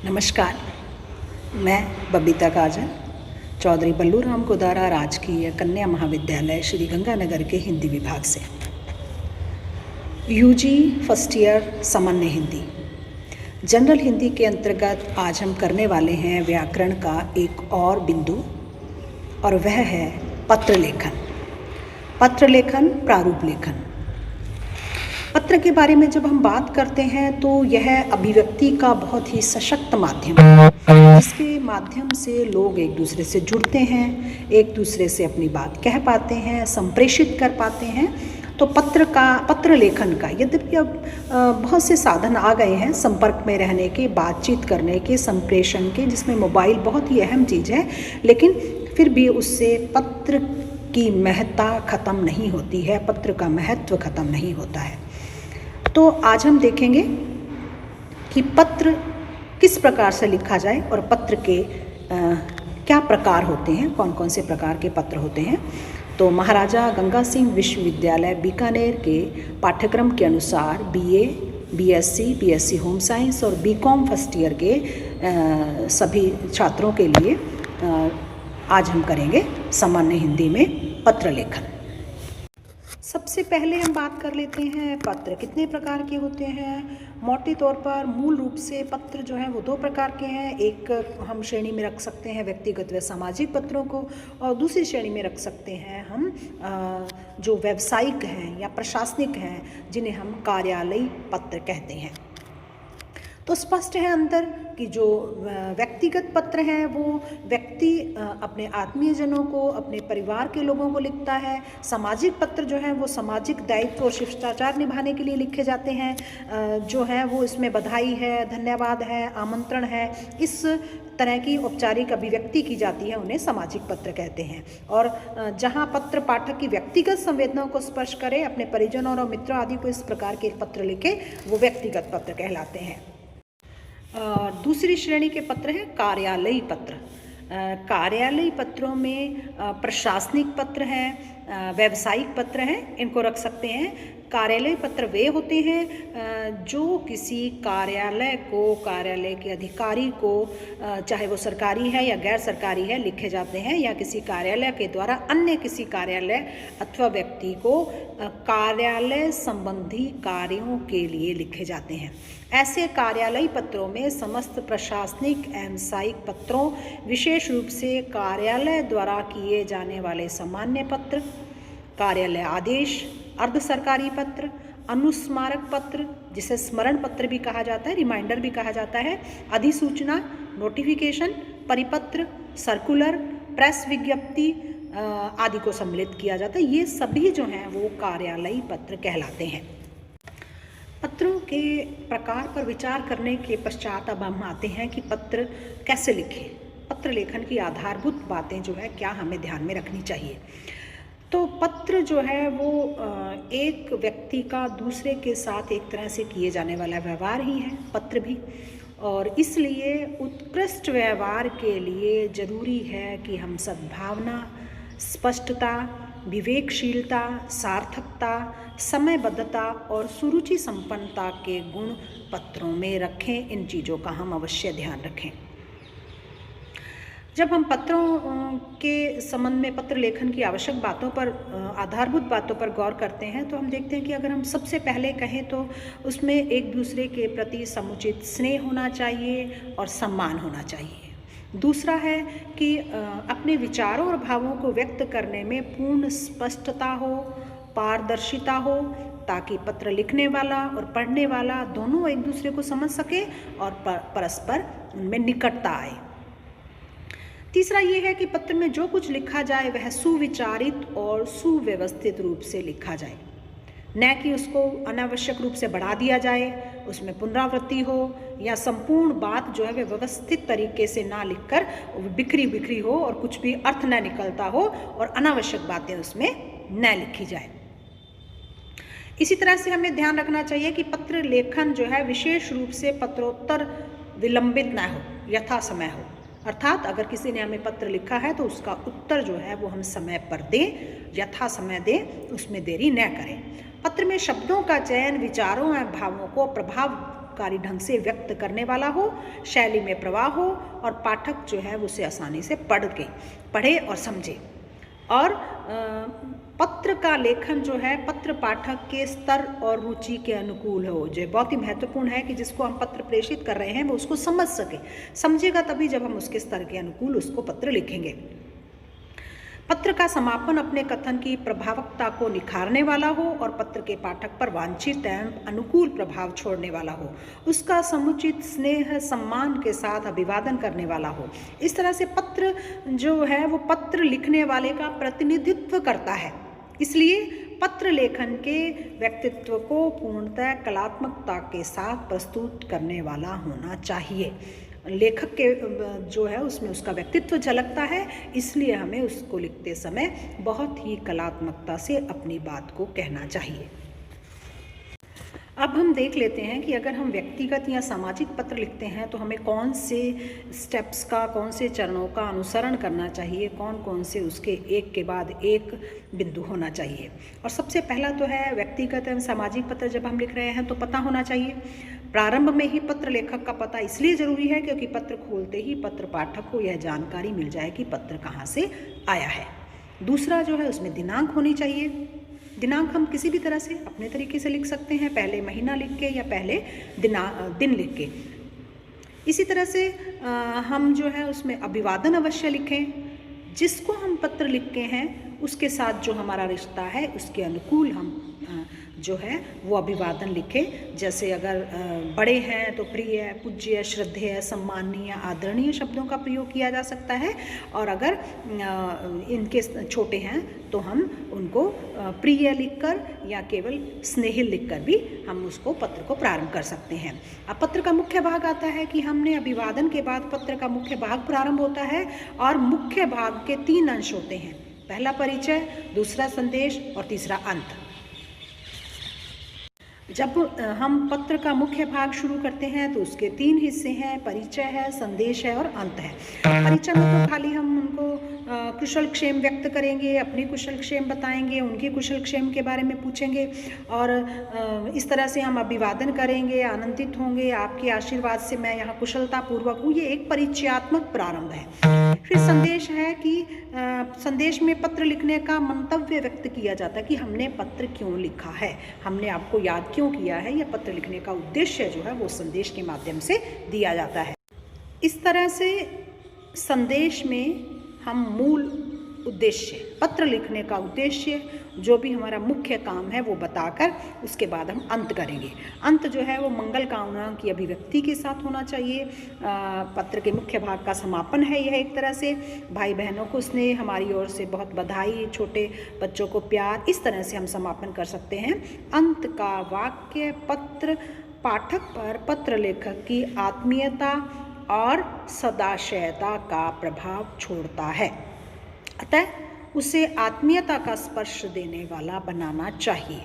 नमस्कार। मैं बबीता काजल, चौधरी बल्लू राम कोदारा राजकीय कन्या महाविद्यालय श्री गंगानगर के हिंदी विभाग से यूजी फर्स्ट ईयर सामान्य हिंदी जनरल हिंदी के अंतर्गत आज हम करने वाले हैं व्याकरण का एक और बिंदु, और वह है पत्र लेखन। पत्र लेखन, प्रारूप लेखन। पत्र के बारे में जब हम बात करते हैं तो यह अभिव्यक्ति का बहुत ही सशक्त माध्यम है, जिसके माध्यम से लोग एक दूसरे से जुड़ते हैं, एक दूसरे से अपनी बात कह पाते हैं, संप्रेषित कर पाते हैं। तो पत्र लेखन का, यद्यपि अब बहुत से साधन आ गए हैं संपर्क में रहने के, बातचीत करने के, संप्रेषण के, जिसमें मोबाइल बहुत ही अहम चीज़ है, लेकिन फिर भी उससे पत्र की महत्ता ख़त्म नहीं होती है, पत्र का महत्व ख़त्म नहीं होता है। तो आज हम देखेंगे कि पत्र किस प्रकार से लिखा जाए और पत्र के क्या प्रकार होते हैं, कौन कौन से प्रकार के पत्र होते हैं। तो महाराजा गंगा सिंह विश्वविद्यालय बीकानेर के पाठ्यक्रम के अनुसार बीए, बीएससी होम साइंस और बीकॉम फर्स्ट ईयर के सभी छात्रों के लिए आज हम करेंगे सामान्य हिंदी में पत्र लेखन। सबसे पहले हम बात कर लेते हैं पत्र कितने प्रकार के होते हैं। मोटे तौर पर मूल रूप से पत्र जो हैं वो दो प्रकार के हैं। एक हम श्रेणी में रख सकते हैं व्यक्तिगत व सामाजिक पत्रों को, और दूसरी श्रेणी में रख सकते हैं हम जो व्यावसायिक हैं या प्रशासनिक हैं, जिन्हें हम कार्यालयी पत्र कहते हैं। तो स्पष्ट है अंतर कि जो व्यक्तिगत पत्र हैं वो व्यक्ति अपने आत्मीयजनों को, अपने परिवार के लोगों को लिखता है। सामाजिक पत्र जो हैं वो सामाजिक दायित्व और शिष्टाचार निभाने के लिए लिखे जाते हैं। जो है वो इसमें बधाई है, धन्यवाद है, आमंत्रण है, इस तरह की औपचारिक अभिव्यक्ति की जाती है, उन्हें सामाजिक पत्र कहते हैं। और जहाँ पत्र पाठक की व्यक्तिगत संवेदनाओं को स्पर्श करे, अपने परिजनों और मित्रों आदि को इस प्रकार के पत्र लिखे, वो व्यक्तिगत पत्र कहलाते हैं। दूसरी श्रेणी के पत्र हैं कार्यालयी पत्र। कार्यालयी पत्रों में प्रशासनिक पत्र हैं, व्यावसायिक पत्र हैं, इनको रख सकते हैं। कार्यालयी पत्र वे होते हैं जो किसी कार्यालय को, कार्यालय के अधिकारी को, चाहे वो सरकारी है या गैर सरकारी है, लिखे जाते हैं, या किसी कार्यालय के द्वारा अन्य किसी कार्यालय अथवा व्यक्ति को कार्यालय संबंधी कार्यों के लिए लिखे जाते हैं। ऐसे कार्यालयी पत्रों में समस्त प्रशासनिक एवं व्यावसायिक पत्रों, विशेष रूप से कार्यालय द्वारा किए जाने वाले सामान्य पत्र, कार्यालय आदेश, अर्ध सरकारी पत्र, अनुस्मारक पत्र, जिसे स्मरण पत्र भी कहा जाता है, रिमाइंडर भी कहा जाता है, अधिसूचना, नोटिफिकेशन, परिपत्र, सर्कुलर, प्रेस विज्ञप्ति आदि को सम्मिलित किया जाता है। ये सभी जो हैं वो कार्यालयी पत्र कहलाते हैं। पत्रों के प्रकार पर विचार करने के पश्चात अब हम आते हैं कि पत्र कैसे लिखें। पत्र लेखन की आधारभूत बातें जो है क्या हमें ध्यान में रखनी चाहिए। तो पत्र जो है वो एक व्यक्ति का दूसरे के साथ एक तरह से किए जाने वाला व्यवहार ही है, पत्र भी। और इसलिए उत्कृष्ट व्यवहार के लिए ज़रूरी है कि हम सद्भावना, स्पष्टता, विवेकशीलता, सार्थकता, समयबद्धता और सुरुचि संपन्नता के गुण पत्रों में रखें। इन चीज़ों का हम अवश्य ध्यान रखें। जब हम पत्रों के संबंध में पत्र लेखन की आवश्यक बातों पर, आधारभूत बातों पर गौर करते हैं, तो हम देखते हैं कि अगर हम सबसे पहले कहें तो उसमें एक दूसरे के प्रति समुचित स्नेह होना चाहिए और सम्मान होना चाहिए। दूसरा है कि अपने विचारों और भावों को व्यक्त करने में पूर्ण स्पष्टता हो, पारदर्शिता हो, ताकि पत्र लिखने वाला और पढ़ने वाला दोनों एक दूसरे को समझ सके और परस्पर उनमें निकटता आए। तीसरा ये है कि पत्र में जो कुछ लिखा जाए वह सुविचारित और सुव्यवस्थित रूप से लिखा जाए, न कि उसको अनावश्यक रूप से बढ़ा दिया जाए, उसमें पुनरावृत्ति हो, या संपूर्ण बात जो है वह व्यवस्थित तरीके से ना लिखकर बिखरी बिखरी हो और कुछ भी अर्थ न निकलता हो और अनावश्यक बातें उसमें न लिखी जाए। इसी तरह से हमें ध्यान रखना चाहिए कि पत्र लेखन जो है विशेष रूप से पत्रोत्तर विलंबित न हो, यथा समय हो। अर्थात अगर किसी ने हमें पत्र लिखा है तो उसका उत्तर जो है वो हम समय पर दें, यथा समय दें, उसमें देरी न करें। पत्र में शब्दों का चयन विचारों एवं भावों को प्रभावकारी ढंग से व्यक्त करने वाला हो, शैली में प्रवाह हो और पाठक जो है उसे आसानी से पढ़े और समझे। और पत्र का लेखन जो है पत्र पाठक के स्तर और रुचि के अनुकूल हो। जो बहुत ही महत्वपूर्ण है कि जिसको हम पत्र प्रेषित कर रहे हैं वो उसको समझ सके, समझेगा तभी जब हम उसके स्तर के अनुकूल उसको पत्र लिखेंगे। पत्र का समापन अपने कथन की प्रभावकता को निखारने वाला हो और पत्र के पाठक पर वांछित एवं अनुकूल प्रभाव छोड़ने वाला हो। उसका समुचित स्नेह सम्मान के साथ अभिवादन करने वाला हो। इस तरह से पत्र जो है वो पत्र लिखने वाले का प्रतिनिधित्व करता है। इसलिए पत्र लेखन के व्यक्तित्व को पूर्णतः कलात्मकता के साथ प्रस्तुत करने वाला होना चाहिए। लेखक के जो है उसमें उसका व्यक्तित्व झलकता है, इसलिए हमें उसको लिखते समय बहुत ही कलात्मकता से अपनी बात को कहना चाहिए। अब हम देख लेते हैं कि अगर हम व्यक्तिगत या सामाजिक पत्र लिखते हैं तो हमें कौन से स्टेप्स का, कौन से चरणों का अनुसरण करना चाहिए, कौन कौन से उसके एक के बाद एक बिंदु होना चाहिए। और सबसे पहला तो है व्यक्तिगत एवं सामाजिक पत्र जब हम लिख रहे हैं तो पता होना चाहिए। प्रारंभ में ही पत्र लेखक का पता इसलिए ज़रूरी है क्योंकि पत्र खोलते ही पत्र पाठक को यह जानकारी मिल जाए कि पत्र कहाँ से आया है। दूसरा जो है उसमें दिनांक होनी चाहिए। दिनांक हम किसी भी तरह से अपने तरीके से लिख सकते हैं, पहले महीना लिख के या पहले दिन लिख के। इसी तरह से हम जो है उसमें अभिवादन अवश्य लिखें। जिसको हम पत्र लिखते हैं उसके साथ जो हमारा रिश्ता है उसके अनुकूल हम जो है वो अभिवादन लिखें। जैसे अगर बड़े हैं तो प्रिय, पूज्य, श्रद्धेय, सम्माननीय, आदरणीय शब्दों का प्रयोग किया जा सकता है। और अगर इनके छोटे हैं तो हम उनको प्रिय लिखकर या केवल स्नेहिल लिखकर भी हम उसको पत्र को प्रारंभ कर सकते हैं। अब पत्र का मुख्य भाग आता है कि हमने अभिवादन के बाद पत्र का मुख्य भाग प्रारंभ होता है और मुख्य भाग के 3 अंश होते हैं। पहला परिचय, दूसरा संदेश और तीसरा अंत। जब हम पत्र का मुख्य भाग शुरू करते हैं तो उसके 3 हिस्से हैं, परिचय है, संदेश है और अंत है। परिचय में तो खाली हम उनको कुशल क्षेम व्यक्त करेंगे, अपनी कुशल क्षेम बताएंगे, उनकी कुशल क्षेम के बारे में पूछेंगे और इस तरह से हम अभिवादन करेंगे, आनंदित होंगे, आपके आशीर्वाद से मैं यहाँ कुशलतापूर्वक हूँ। ये एक परिचयात्मक प्रारंभ है। फिर संदेश है कि संदेश में पत्र लिखने का मंतव्य व्यक्त किया जाता है कि हमने पत्र क्यों लिखा है, हमने आपको याद क्यों किया है। यह पत्र लिखने का उद्देश्य जो है वो संदेश के माध्यम से दिया जाता है। इस तरह से संदेश में हम मूल उद्देश्य, पत्र लिखने का उद्देश्य, जो भी हमारा मुख्य काम है वो बताकर उसके बाद हम अंत करेंगे। अंत जो है वो मंगल कामना की अभिव्यक्ति के साथ होना चाहिए। पत्र के मुख्य भाग का समापन है यह एक तरह से। भाई बहनों को स्नेह, हमारी ओर से बहुत बधाई, छोटे बच्चों को प्यार, इस तरह से हम समापन कर सकते हैं। अंत का वाक्य पत्र पाठक पर पत्र लेखक की आत्मीयता और सदाशयता का प्रभाव छोड़ता है, अतः उसे आत्मीयता का स्पर्श देने वाला बनाना चाहिए।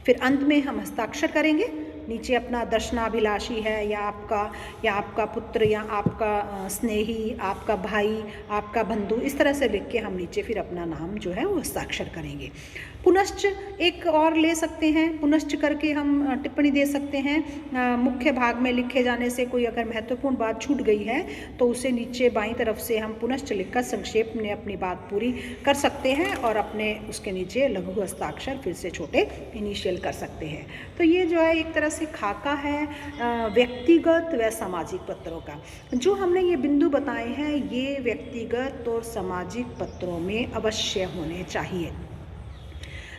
फिर अंत में हम हस्ताक्षर करेंगे। नीचे अपना दर्शनाभिलाषी है या आपका पुत्र या आपका स्नेही, आपका भाई, आपका बंधु, इस तरह से लिख के हम नीचे फिर अपना नाम जो है वो हस्ताक्षर करेंगे। पुनश्च एक और ले सकते हैं, पुनश्च करके हम टिप्पणी दे सकते हैं। मुख्य भाग में लिखे जाने से कोई अगर महत्वपूर्ण बात छूट गई है तो उसे नीचे बाईं तरफ से हम पुनश्च लिखकर संक्षेप में अपनी बात पूरी कर सकते हैं और अपने उसके नीचे लघु हस्ताक्षर फिर से छोटे इनिशियल कर सकते हैं। तो ये जो है एक तरह से खाका है व्यक्तिगत व सामाजिक पत्रों का। जो हमने ये बिंदु बताए हैं ये व्यक्तिगत और सामाजिक पत्रों में अवश्य होने चाहिए।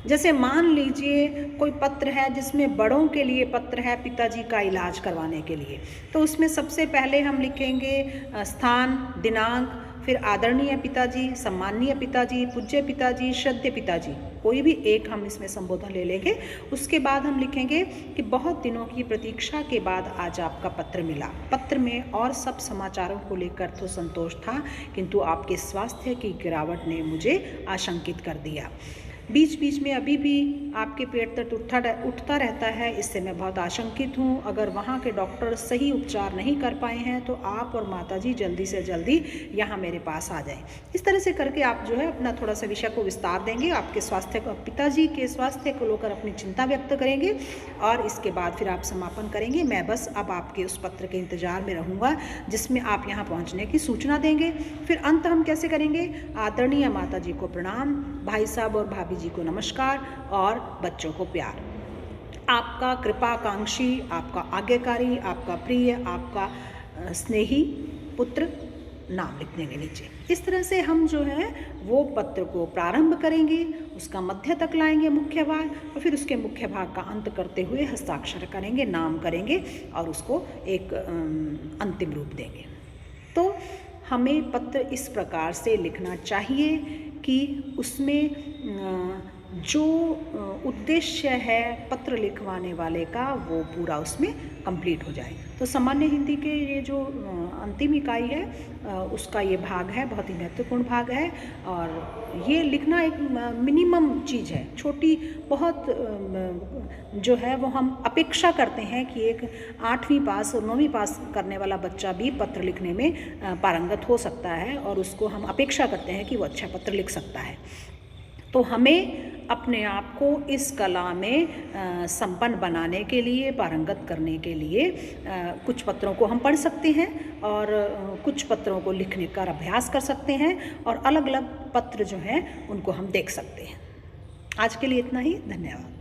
जैसे मान लीजिए कोई पत्र है जिसमें बड़ों के लिए पत्र है पिताजी का इलाज करवाने के लिए, तो उसमें सबसे पहले हम लिखेंगे स्थान, दिनांक, फिर आदरणीय पिताजी, सम्माननीय पिताजी, पूज्य पिताजी, श्रद्धेय पिताजी, कोई भी एक हम इसमें संबोधन ले लेंगे। उसके बाद हम लिखेंगे कि बहुत दिनों की प्रतीक्षा के बाद आज आपका पत्र मिला। पत्र में और सब समाचारों को लेकर तो संतोष था, किंतु आपके स्वास्थ्य की गिरावट ने मुझे आशंकित कर दिया। बीच बीच में अभी भी आपके पेट दर्द उठता रहता है, इससे मैं बहुत आशंकित हूँ। अगर वहाँ के डॉक्टर सही उपचार नहीं कर पाए हैं तो आप और माताजी जल्दी से जल्दी यहाँ मेरे पास आ जाएं। इस तरह से करके आप जो है अपना थोड़ा सा विषय को विस्तार देंगे, आपके स्वास्थ्य को, पिताजी के स्वास्थ्य को लेकर अपनी चिंता व्यक्त करेंगे और इसके बाद फिर आप समापन करेंगे। मैं बस अब आपके उस पत्र के इंतज़ार में रहूँगा जिसमें आप यहाँ पहुँचने की सूचना देंगे। फिर अंत हम कैसे करेंगे? आदरणीय माताजी को प्रणाम, भाई साहब और भाभी जी को नमस्कार और बच्चों को प्यार। आपका कृपाकांक्षी, आपका आज्ञाकारी, आपका प्रिय, आपका स्नेही पुत्र, नाम लिख देंगे नीचे। इस तरह से हम जो है वो पत्र को प्रारंभ करेंगे, उसका मध्य तक लाएंगे मुख्य भाग, और फिर उसके मुख्य भाग का अंत करते हुए हस्ताक्षर करेंगे, नाम करेंगे और उसको एक अंतिम रूप देंगे। तो हमें पत्र इस प्रकार से लिखना चाहिए कि उसमें जो उद्देश्य है पत्र लिखवाने वाले का वो पूरा उसमें कंप्लीट हो जाए। तो सामान्य हिंदी के ये जो अंतिम इकाई है उसका ये भाग है, बहुत ही महत्वपूर्ण भाग है और ये लिखना एक मिनिमम चीज़ है, छोटी बहुत जो है वो हम अपेक्षा करते हैं कि एक 8वीं पास और 9वीं पास करने वाला बच्चा भी पत्र लिखने में पारंगत हो सकता है और उसको हम अपेक्षा करते हैं कि वो अच्छा पत्र लिख सकता है। तो हमें अपने आप को इस कला में संपन्न बनाने के लिए, पारंगत करने के लिए कुछ पत्रों को हम पढ़ सकते हैं और कुछ पत्रों को लिखने का अभ्यास कर सकते हैं और अलग अलग पत्र जो हैं उनको हम देख सकते हैं। आज के लिए इतना ही, धन्यवाद।